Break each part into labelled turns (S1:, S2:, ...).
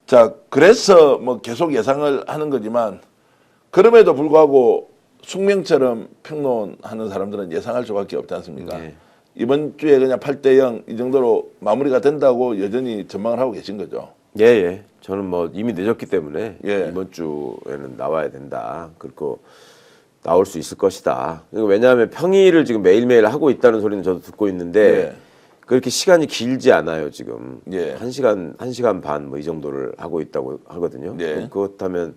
S1: 자, 그래서 뭐 계속 예상을 하는 거지만 그럼에도 불구하고 숙명처럼 평론하는 사람들은 예상할 수밖에 없지 않습니까?
S2: 예.
S1: 이번 주에 그냥 8대0 이 정도로 마무리가 된다고 여전히 전망을 하고 계신 거죠.
S2: 예, 예. 저는 뭐 이미 늦었기 때문에
S1: 예.
S2: 이번 주에는 나와야 된다. 그리고 나올 수 있을 것이다. 왜냐하면 평일을 지금 매일매일 하고 있다는 소리는 저도 듣고 있는데
S1: 예.
S2: 그렇게 시간이 길지 않아요, 지금.
S1: 예.
S2: 1시간 반 뭐 이 정도를 하고 있다고 하거든요.
S1: 예.
S2: 그렇다면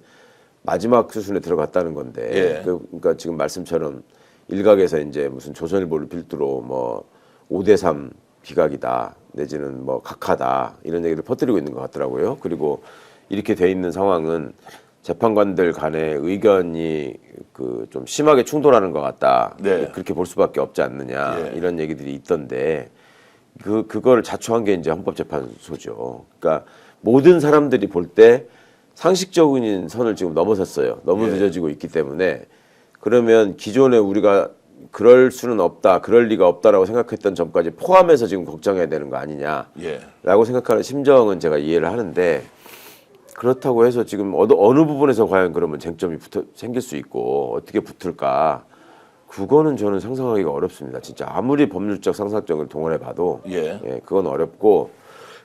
S2: 마지막 수순에 들어갔다는 건데.
S1: 예.
S2: 그러니까 지금 말씀처럼 일각에서 이제 무슨 조선일보를 필두로 뭐 5대3 비각이다. 내지는 뭐 각하다. 이런 얘기를 퍼뜨리고 있는 것 같더라고요. 그리고 이렇게 돼 있는 상황은 재판관들 간의 의견이 그 좀 심하게 충돌하는 것 같다.
S1: 네.
S2: 그렇게 볼 수밖에 없지 않느냐.
S1: 예.
S2: 이런 얘기들이 있던데 그거를 자초한 게 이제 헌법재판소죠. 그러니까 모든 사람들이 볼 때 상식적인 선을 지금 넘어섰어요. 너무
S1: 예.
S2: 늦어지고 있기 때문에 그러면 기존에 우리가 그럴 수는 없다, 그럴 리가 없다라고 생각했던 점까지 포함해서 지금 걱정해야 되는 거 아니냐라고
S1: 예.
S2: 생각하는 심정은 제가 이해를 하는데 그렇다고 해서 지금 어느 부분에서 과연 그러면 쟁점이 생길 수 있고 어떻게 붙을까 그거는 저는 상상하기가 어렵습니다. 진짜 아무리 법률적 상상력을 동원해 봐도
S1: 예.
S2: 그건 어렵고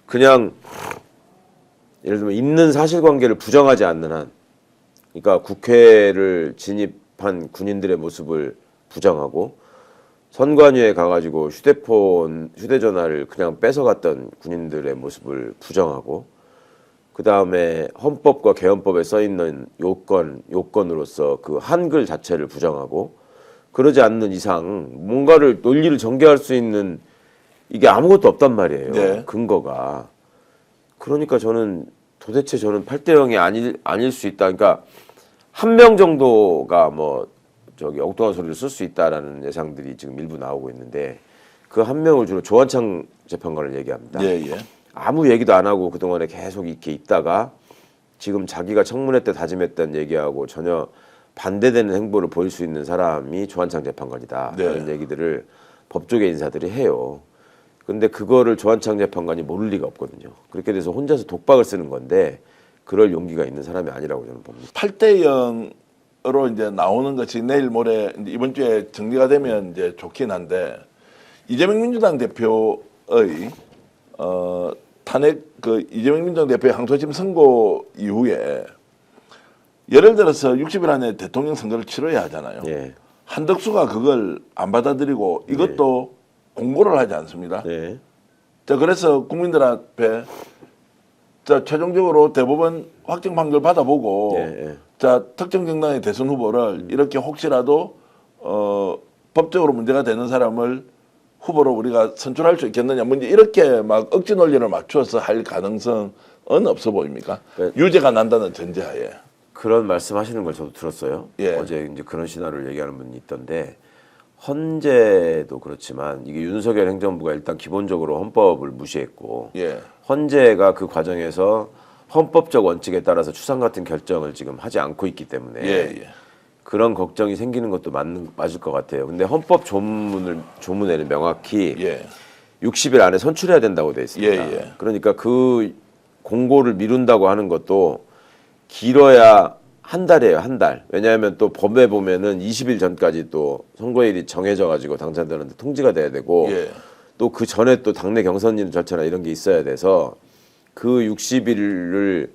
S2: 그냥 예를 들면 있는 사실관계를 부정하지 않는 한 그러니까 국회를 진입한 군인들의 모습을 부정하고 선관위에 가가지고 휴대전화를 그냥 뺏어갔던 군인들의 모습을 부정하고 그 다음에 헌법과 개헌법에 써 있는 요건으로서 그 한글 자체를 부정하고 그러지 않는 이상 뭔가를 논리를 전개할 수 있는 이게 아무것도 없단 말이에요.
S1: 네.
S2: 근거가. 그러니까 도대체 저는 8대0이 아닐 수 있다. 그러니까 한 명 정도가 뭐 저기 엉뚱한 소리를 쓸 수 있다라는 예상들이 지금 일부 나오고 있는데 그 한 명을 주로 조한창 재판관을 얘기합니다.
S1: 예, 예.
S2: 아무 얘기도 안 하고 그동안에 계속 이렇게 있다가 지금 자기가 청문회 때 다짐했던 얘기하고 전혀 반대되는 행보를 보일 수 있는 사람이 조한창 재판관이다.
S1: 네.
S2: 라는 얘기들을 법조계 인사들이 해요. 근데 그거를 조한창 재판관이 모를 리가 없거든요. 그렇게 돼서 혼자서 독박을 쓰는 건데 그럴 용기가 있는 사람이 아니라고 저는 봅니다.
S1: 8대0으로 이제 나오는 것이 내일 모레 이제 이번 주에 정리가 되면 이제 좋긴 한데 이재명 민주당 대표의 탄핵 이재명 민주당 대표의 항소심 선고 이후에 예를 들어서 60일 안에 대통령 선거를 치러야 하잖아요.
S2: 예.
S1: 한덕수가 그걸 안 받아들이고 이것도 공고를 하지 않습니다.
S2: 네.
S1: 자, 그래서 국민들 앞에 자, 최종적으로 대법원 확정 판결 받아보고
S2: 예.
S1: 자, 특정 정당의 대선 후보를 이렇게 혹시라도 법적으로 문제가 되는 사람을 후보로 우리가 선출할 수 있겠느냐, 뭐 이렇게 막 억지 논리를 맞추어서 할 가능성은 없어 보입니까?
S2: 네.
S1: 유죄가 난다는 전제하에.
S2: 그런 말씀하시는 걸 저도 들었어요.
S1: 예.
S2: 어제 이제 그런 시나리오를 얘기하는 분이 있던데 헌재도 그렇지만 이게 윤석열 행정부가 일단 기본적으로 헌법을 무시했고
S1: 예.
S2: 헌재가 그 과정에서 헌법적 원칙에 따라서 추상 같은 결정을 지금 하지 않고 있기 때문에
S1: 예.
S2: 그런 걱정이 생기는 것도 맞을 것 같아요. 근데 헌법 조문에는 명확히
S1: 예.
S2: 60일 안에 선출해야 된다고 돼 있습니다.
S1: 예.
S2: 그러니까 그 공고를 미룬다고 하는 것도 길어야 한 달이에요, 한 달. 왜냐하면 또 법에 보면은 20일 전까지 또 선거일이 정해져 가지고 당사자들한테 통지가 돼야 되고
S1: 예.
S2: 또 그 전에 또 당내 경선인 절차나 이런 게 있어야 돼서 그 60일을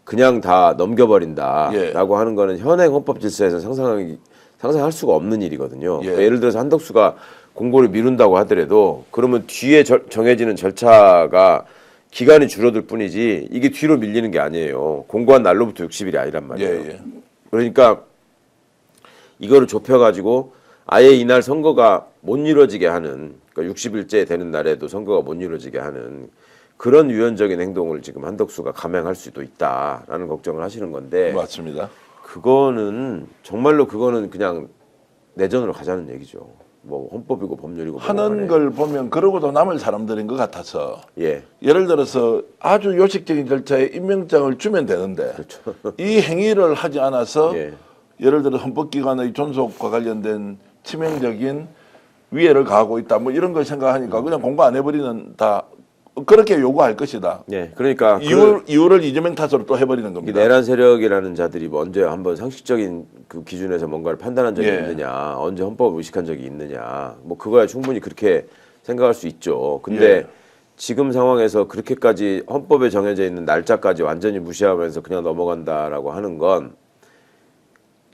S2: 그냥 다 넘겨버린다라고 하는 거는 현행 헌법 질서에서 상상할 수가 없는 일이거든요.
S1: 예.
S2: 그러니까 예를 들어서 한덕수가 공고를 미룬다고 하더라도 그러면 뒤에 정해지는 절차가 기간이 줄어들 뿐이지 이게 뒤로 밀리는 게 아니에요. 공고한 날로부터 60일이 아니란 말이에요.
S1: 예.
S2: 그러니까 이거를 좁혀가지고 아예 이날 선거가 못 이루어지게 하는 그러니까 60일째 되는 날에도 선거가 못 이루어지게 하는 그런 유연적인 행동을 지금 한덕수가 감행할 수도 있다라는 걱정을 하시는 건데
S1: 맞습니다.
S2: 그거는 정말로 그거는 그냥 내전으로 가자는 얘기죠. 뭐 헌법이고 법률이고
S1: 하는 걸 보면 그러고도 남을 사람들인 것 같아서
S2: 예.
S1: 예를 들어서 아주 요식적인 절차에 임명장을 주면 되는데
S2: 그렇죠.
S1: 이 행위를 하지 않아서
S2: 예.
S1: 예를 들어 헌법기관의 존속과 관련된 치명적인 위해를 가하고 있다 뭐 이런 걸 생각하니까 그냥 공고 안 해버리는 다 그렇게 요구할 것이다.
S2: 예, 그러니까
S1: 이유를 이재명 탓으로 또 해버리는
S2: 이
S1: 겁니다.
S2: 내란 세력이라는 자들이 뭐 언제 한번 상식적인 그 기준에서 뭔가를 판단한 적이
S1: 예.
S2: 있느냐, 언제 헌법을 의식한 적이 있느냐, 뭐 그거야 충분히 그렇게 생각할 수 있죠. 근데
S1: 예.
S2: 지금 상황에서 그렇게까지 헌법에 정해져 있는 날짜까지 완전히 무시하면서 그냥 넘어간다라고 하는 건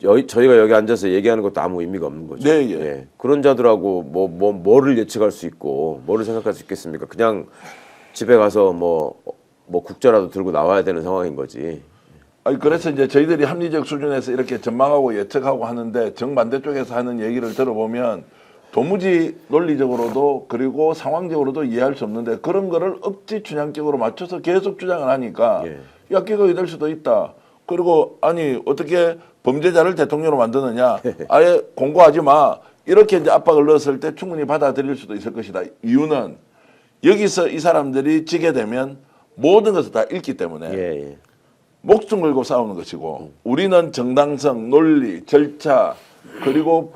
S2: 저희가 여기 앉아서 얘기하는 것도 아무 의미가 없는 거죠.
S1: 네, 예.
S2: 그런 자들하고 뭐를 예측할 수 있고 뭐를 생각할 수 있겠습니까? 그냥 집에 가서 뭐 국자라도 들고 나와야 되는 상황인 거지.
S1: 아니 그래서 이제 저희들이 합리적 수준에서 이렇게 전망하고 예측하고 하는데 정반대 쪽에서 하는 얘기를 들어보면 도무지 논리적으로도 그리고 상황적으로도 이해할 수 없는데 그런 거를 억지 춘향적으로 맞춰서 계속 주장을 하니까
S2: 예.
S1: 약기각이 될 수도 있다. 그리고 아니 어떻게 범죄자를 대통령으로 만드느냐? 아예 공고하지 마. 이렇게 이제 압박을 넣었을 때 충분히 받아들일 수도 있을 것이다. 이유는 여기서 이 사람들이 지게 되면 모든 것을 다 잃기 때문에
S2: 예.
S1: 목숨 걸고 싸우는 것이고 우리는 정당성, 논리, 절차 그리고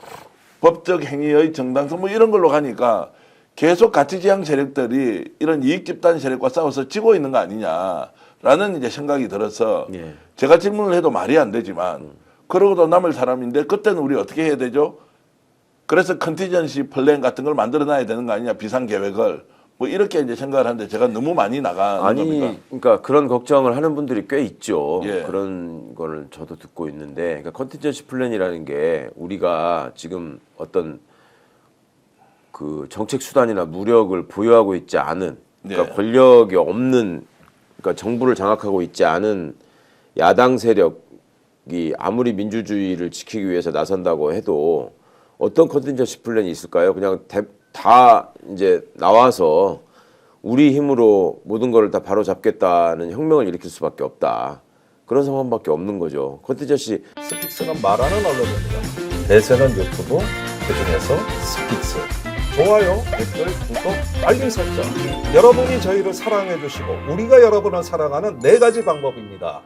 S1: 법적 행위의 정당성 뭐 이런 걸로 가니까 계속 가치지향 세력들이 이런 이익 집단 세력과 싸워서 지고 있는 거 아니냐라는 이제 생각이 들어서
S2: 예.
S1: 제가 질문을 해도 말이 안 되지만 그러고도 남을 사람인데 그때는 우리 어떻게 해야 되죠? 그래서 컨티전시 플랜 같은 걸 만들어 놔야 되는 거 아니냐 비상 계획을 뭐 이렇게 이제 생각을 하는데 제가 너무 많이 나가는 겁니다.
S2: 그러니까 그런 걱정을 하는 분들이 꽤 있죠.
S1: 예.
S2: 그런 거를 저도 듣고 있는데, 그러니까 컨티전시 플랜이라는 게 우리가 지금 어떤 그 정책 수단이나 무력을 보유하고 있지 않은, 그러니까
S1: 예.
S2: 권력이 없는, 그러니까 정부를 장악하고 있지 않은 야당 세력이 아무리 민주주의를 지키기 위해서 나선다고 해도 어떤 컨티전시 플랜이 있을까요? 그냥 다 이제 나와서 우리 힘으로 모든 걸 다 바로 잡겠다는 혁명을 일으킬 수밖에 없다. 그런 상황밖에 없는 거죠. 컨티전시
S3: 스픽스가 말하는 언론입니다. 대세는 유튜브, 그중에서 스픽스. 좋아요, 댓글, 구독, 알림 설정. 여러분이 저희를 사랑해 주시고 우리가 여러분을 사랑하는 4가지 방법입니다.